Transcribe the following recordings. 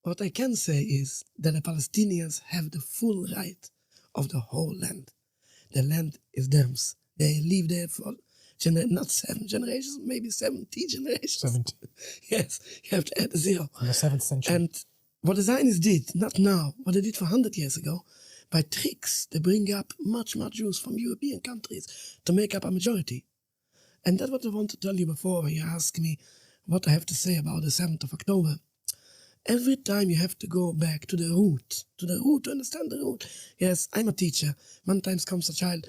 what I can say is that the Palestinians have the full right of the whole land. The land is theirs. They live there for not 7 generations, maybe 70 generations. 70. Yes, you have to add a 0. In the 7th century. And what the Zionists did, not now, what they did for 100 years ago, by tricks, they bring up much Jews from European countries to make up a majority. And that's what I want to tell you before when you ask me what I have to say about the 7th of October. Every time you have to go back to the root, to understand the root. Yes, I'm a teacher. One time comes a child,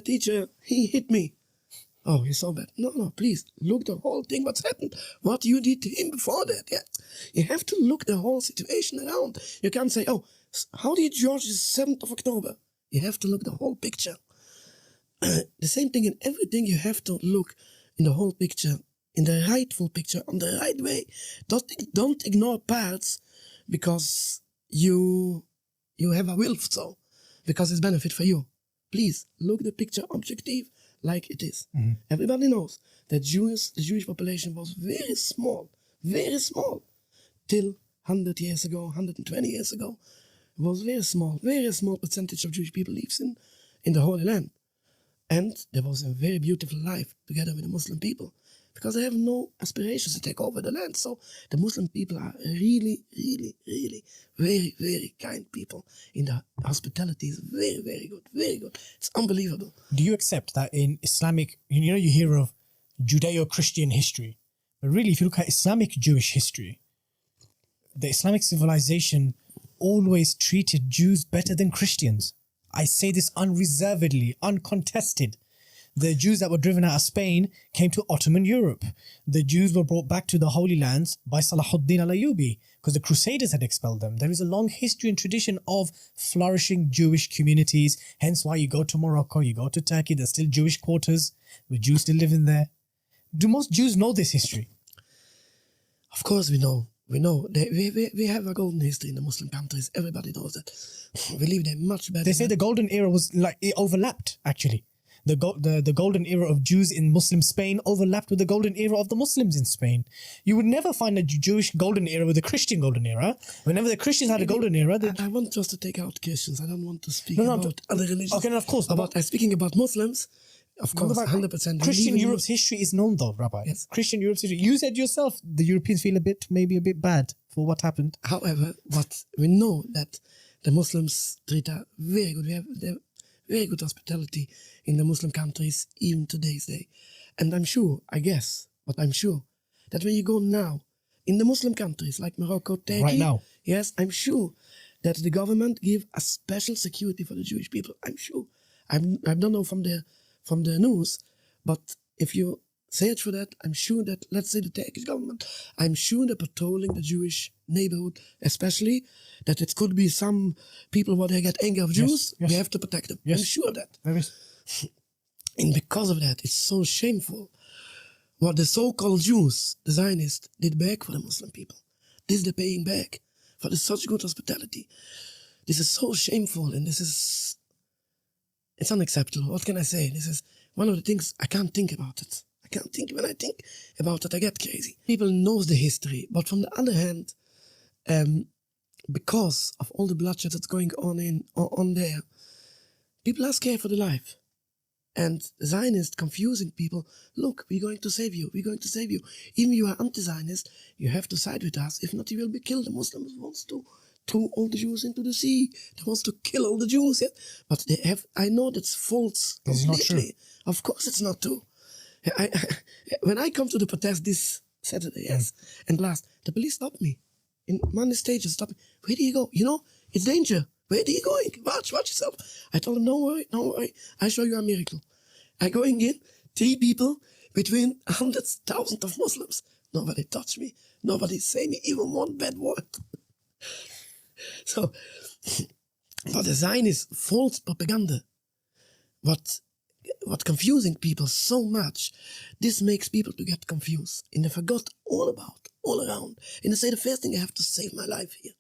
teacher, he hit me. Oh, he's so bad. No, please, look the whole thing, what's happened, what you did to him before that. Yeah. You have to look the whole situation around. You can't say, oh, how did you judge the 7th of October? You have to look the whole picture. The same thing in everything, you have to look in the whole picture, in the rightful picture, on the right way. Don't ignore parts because you have a will so, because it's benefit for you. Please, look the picture objective like it is. Mm-hmm. Everybody knows that the Jewish population was very small, till 100 years ago, 120 years ago. It was very small percentage of Jewish people lives in the Holy Land. And there was a very beautiful life together with the Muslim people, because they have no aspirations to take over the land. So the Muslim people are really very, very kind people. In the hospitality is very, very good. It's unbelievable. Do you accept that in Islamic, you hear of Judeo-Christian history, but really if you look at Islamic Jewish history, the Islamic civilization always treated Jews better than Christians. I say this unreservedly, uncontested. The Jews that were driven out of Spain came to Ottoman Europe. The Jews were brought back to the Holy Lands by Salahuddin al-Ayyubi because the Crusaders had expelled them. There is a long history and tradition of flourishing Jewish communities, hence why you go to Morocco, you go to Turkey, there's still Jewish quarters with Jews still living there. Do most Jews know this history? Of course we know. We know. We have a golden history in the Muslim countries. Everybody knows that. We live there much better. They say the golden era was like, it overlapped actually. The golden era of Jews in Muslim Spain overlapped with the golden era of the Muslims in Spain. You would never find a Jewish golden era with a Christian golden era. Whenever the Christians had a golden era... I want just to take out Christians. I don't want to speak about other religions. Okay, no, of course. Speaking about Muslims, of course, 100%. Christian Europe's history is known though, Rabbi. Yes. Christian Europe's history. You said yourself the Europeans feel maybe a bit bad for what happened. However, we know that the Muslims treat us very good. We have very good hospitality in the Muslim countries, even today's day. And I'm sure that when you go now in the Muslim countries like Morocco, Turkey, right now, yes, I'm sure that the government give a special security for the Jewish people. I'm sure. I don't know from the news, but if you search for that, I'm sure that, let's say the Turkish government, I'm sure they're patrolling the Jewish neighborhood, especially that it could be some people where they get angry of Jews, yes. We have to protect them. Yes. I'm sure of that. There is. And because of that, it's so shameful what the so-called Jews, the Zionists, did back for the Muslim people. This they're paying back for such good hospitality. This is so shameful, and it's unacceptable. What can I say? This is one of the things I can't think about it. When I think about it, I get crazy. People knows the history, but from the other hand, because of all the bloodshed that's going on there, people are scared for their life. And Zionists confusing people, look, we're going to save you. Even you are anti-Zionist, you have to side with us. If not, you will be killed. The Muslims wants to throw all the Jews into the sea. They wants to kill all the Jews. Yeah? But I know that's false completely. It's not true. Of course it's not true. When I come to the protest this Saturday, yes, and last, the police stopped me. In one stage, they stopped me. Where do you go? It's danger. Where are you going? Watch yourself. I told them, don't worry. I show you a miracle. I going in, 3 people between hundreds, thousands of Muslims. Nobody touched me. Nobody say me even one bad word. So, but the Zionist false propaganda, what confusing people so much, this makes people to get confused. And they forgot all around. And they say the first thing I have to save my life here.